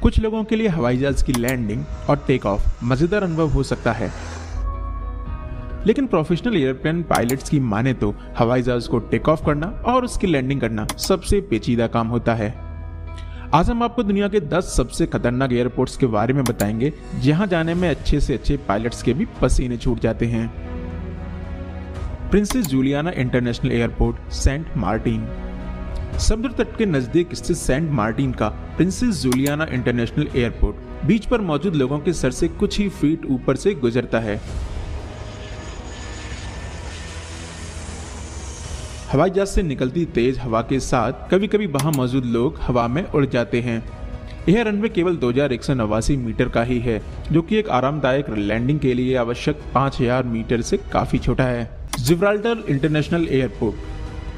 कुछ लोगों के लिए हवाई जहाज की लैंडिंग और टेक ऑफ मजेदार अनुभव हो सकता है, लेकिन प्रोफेशनल एयरप्लेन पायलट्स की माने तो हवाई जहाज को टेक ऑफ करना और उसकी लैंडिंग करना सबसे पेचीदा काम होता है। आज हम आपको दुनिया के 10 सबसे खतरनाक एयरपोर्ट्स के बारे में बताएंगे, जहां जाने में अच्छे से अच्छे पायलट्स के भी पसीने छूट जाते हैं। Princess Juliana International Airport, Saint Martin. समुद्र तट के नजदीक स्थित सेंट मार्टिन का Princess Juliana International Airport beach पर मौजूद लोगों के सर से कुछ ही फीट ऊपर से गुजरता है। हवाई जहाज से निकलती तेज हवा के साथ कभी कभी वहां मौजूद लोग हवा में उड़ जाते हैं। यह रनवे केवल 2189 मीटर का ही है, जो कि एक आरामदायक लैंडिंग के लिए आवश्यक 5000 मीटर से काफी छोटा है। Gibraltar international airport.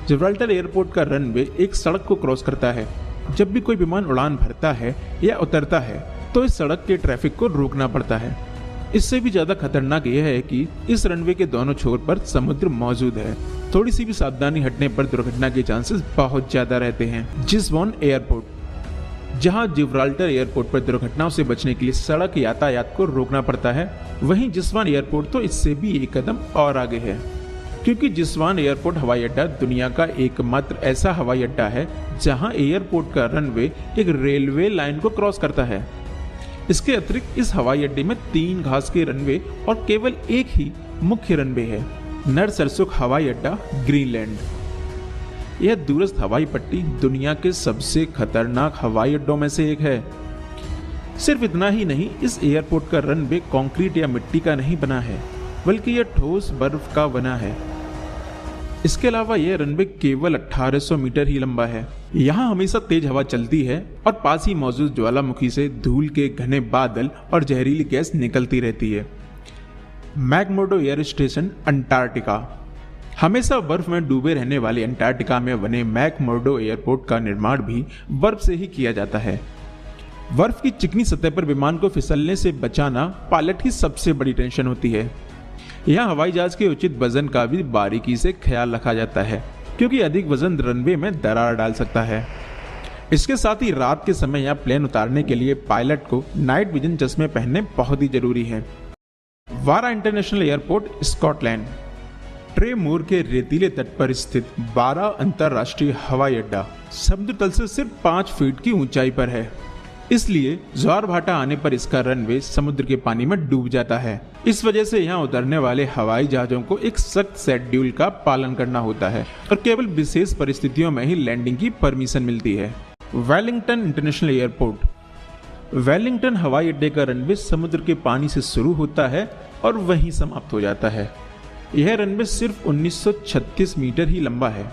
Gibraltar airport का रनवे एक सड़क को क्रॉस करता है। जब भी कोई विमान उड़ान भरता है या उतरता है तो इस सड़क के ट्रैफिक को रोकना पड़ता है। इससे भी ज्यादा खतरनाक यह है कि इस रनवे के दोनों छोर पर समुद्र मौजूद है। थोड़ी सी भी सावधानी हटने पर दुर्घटना के चांसेस बहुत ज्यादा रहते हैं। जिस्वॉन एयरपोर्ट। जहां जिब्राल्टर एयरपोर्ट पर दुर्घटनाओं से बचने के लिए सड़क यातायात को रोकना पड़ता है, वहीं जिस्वॉन एयरपोर्ट तो इससे भी एक कदम और आगे है, क्योंकि जिस्वॉन एयरपोर्ट हवाई अड्डा दुनिया का एकमात्र ऐसा हवाई अड्डा है जहां एयरपोर्ट का रनवे एक रेलवे लाइन को क्रॉस करता है। इसके अतिरिक्त इस हवाई अड्डे में 3 घास के रनवे और केवल एक ही मुख्य रनवे है, नरसरसुख हवाई अड्डा, ग्रीनलैंड। यह दूरस्थ हवाई पट्टी दुनिया के सबसे खतरनाक हवाई अड्डों में से एक है। सिर्फ इतना ही नहीं, इस एयरपोर्ट का रनवे कंक्रीट या मिट्टी का नहीं बना है, बल्कि यह ठोस बर्फ का बना है। इसके अलावा यह रनवे केवल 1800 मीटर ही लंबा है। यहाँ हमेशा तेज हवा चलती है और पास ही मौजूद ज्वालामुखी से धूल के घने बादल और जहरीली गैस निकलती रहती है। McMurdo air station, Antarctica. हमेशा बर्फ में डूबे रहने वाले अंटार्कटिका में बने मैकमुर्डो एयरपोर्ट का निर्माण भी बर्फ से ही किया जाता है। बर्फ की चिकनी सतह पर विमान को फिसलने से बचाना पायलट की सबसे बड़ी टेंशन होती है। यहाँ हवाई जहाज के उचित वजन का भी बारीकी से ख्याल रखा जाता है, क्योंकि अधिक वजन रनवे में दरार डाल सकता है। इसके साथ ही रात के समय यहाँ प्लेन उतारने के लिए पायलट को नाइट विजन चश्मे पहनने बहुत ही जरूरी है। वारा इंटरनेशनल एयरपोर्ट, स्कॉटलैंड। ट्रे मूर के रेतीले तट पर स्थित वारा अंतरराष्ट्रीय हवाई अड्डा समुद्र तल से सिर्फ 5 फीट की ऊंचाई पर है। इसलिए ज्वार भाटा आने पर इसका रनवे समुद्र के पानी में डूब जाता है। इस वजह से यहाँ उतरने वाले हवाई जहाजों को एक सख्त शेड्यूल का पालन करना होता है और केवल विशेष परिस्थितियों में ही लैंडिंग की परमिशन मिलती है। Wellington international airport. वेलिंगटन हवाई अड्डे का रनवे समुद्र के पानी से शुरू होता है और वहीं समाप्त हो जाता है। यह रनवे सिर्फ 1936 मीटर ही लंबा है।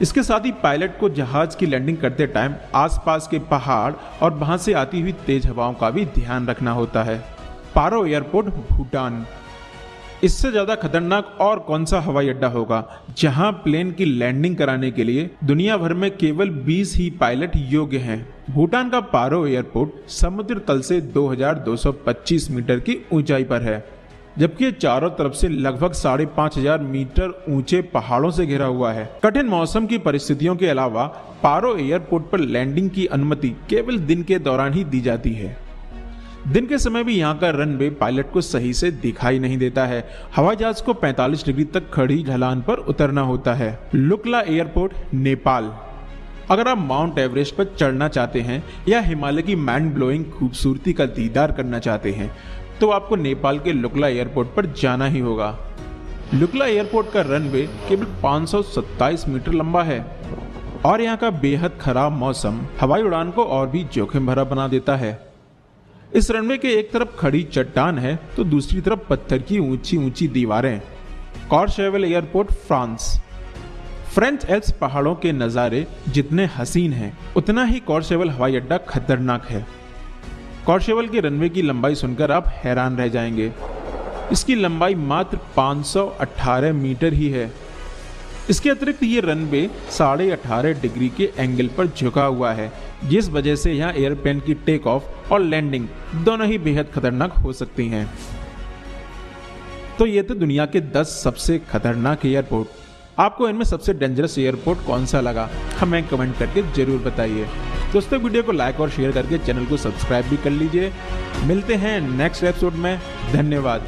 इसके साथ ही पायलट को जहाज की लैंडिंग करते टाइम आसपास के पहाड़ और वहां से आती हुई तेज हवाओं का भी ध्यान रखना होता है। पारो एयरपोर्ट, भूटान। इससे ज्यादा खतरनाक और कौन सा हवाई अड्डा होगा, जहां प्लेन की लैंडिंग कराने के लिए दुनिया भर में केवल 20 ही पायलट योग्य हैं। भूटान का पारो एयरपोर्ट समुद्र तल से 2225 मीटर की ऊंचाई पर है, जबकि ये चारों तरफ से लगभग 5500 मीटर ऊंचे पहाड़ों से घिरा हुआ है। कठिन मौसम की परिस्थितियों के अलावा पारो एयरपोर्ट पर लैंडिंग की अनुमति केवल दिन के दौरान ही दी जाती है। दिन के समय भी यहाँ का रनवे पायलट को सही से दिखाई नहीं देता है। हवाई जहाज को 45 डिग्री तक खड़ी ढलान पर उतरना होता है। लुकला एयरपोर्ट, नेपाल। अगर आप माउंट एवरेस्ट पर चढ़ना चाहते हैं या हिमालय की माइंड ब्लोइंग खूबसूरती का दीदार करना चाहते हैं तो आपको नेपाल के लुकला एयरपोर्ट पर जाना ही होगा। लुकला एयरपोर्ट का रनवे केवल 527 मीटर लंबा है और यहाँ का बेहद खराब मौसम हवाई उड़ान को और भी जोखिम भरा बना देता है। इस रनवे के एक तरफ खड़ी चट्टान है तो दूसरी तरफ पत्थर की ऊंची ऊंची दीवारें। कॉर्शेवल एयरपोर्ट, फ्रांस। फ्रेंच एल्प्स पहाड़ों के नज़ारे जितने हसीन हैं, उतना ही कॉर्शेवल हवाई अड्डा खतरनाक है। कॉर्शेवल के रनवे की लंबाई सुनकर आप हैरान रह जाएंगे। इसकी लंबाई मात्र 518 मीटर ही है। इसके अतिरिक्त ये रनवे 18.5 डिग्री के एंगल पर झुका हुआ है, जिस वजह से यहाँ एयरप्लेन की टेक ऑफ और लैंडिंग दोनों ही बेहद खतरनाक हो सकती हैं। तो ये तो दुनिया के 10 सबसे खतरनाक एयरपोर्ट। आपको इनमें सबसे डेंजरस एयरपोर्ट कौन सा लगा, हमें कमेंट करके जरूर बताइए। दोस्तों वीडियो को लाइक और शेयर करके चैनल को सब्सक्राइब भी कर लीजिए। मिलते हैं नेक्स्ट एपिसोड में। धन्यवाद।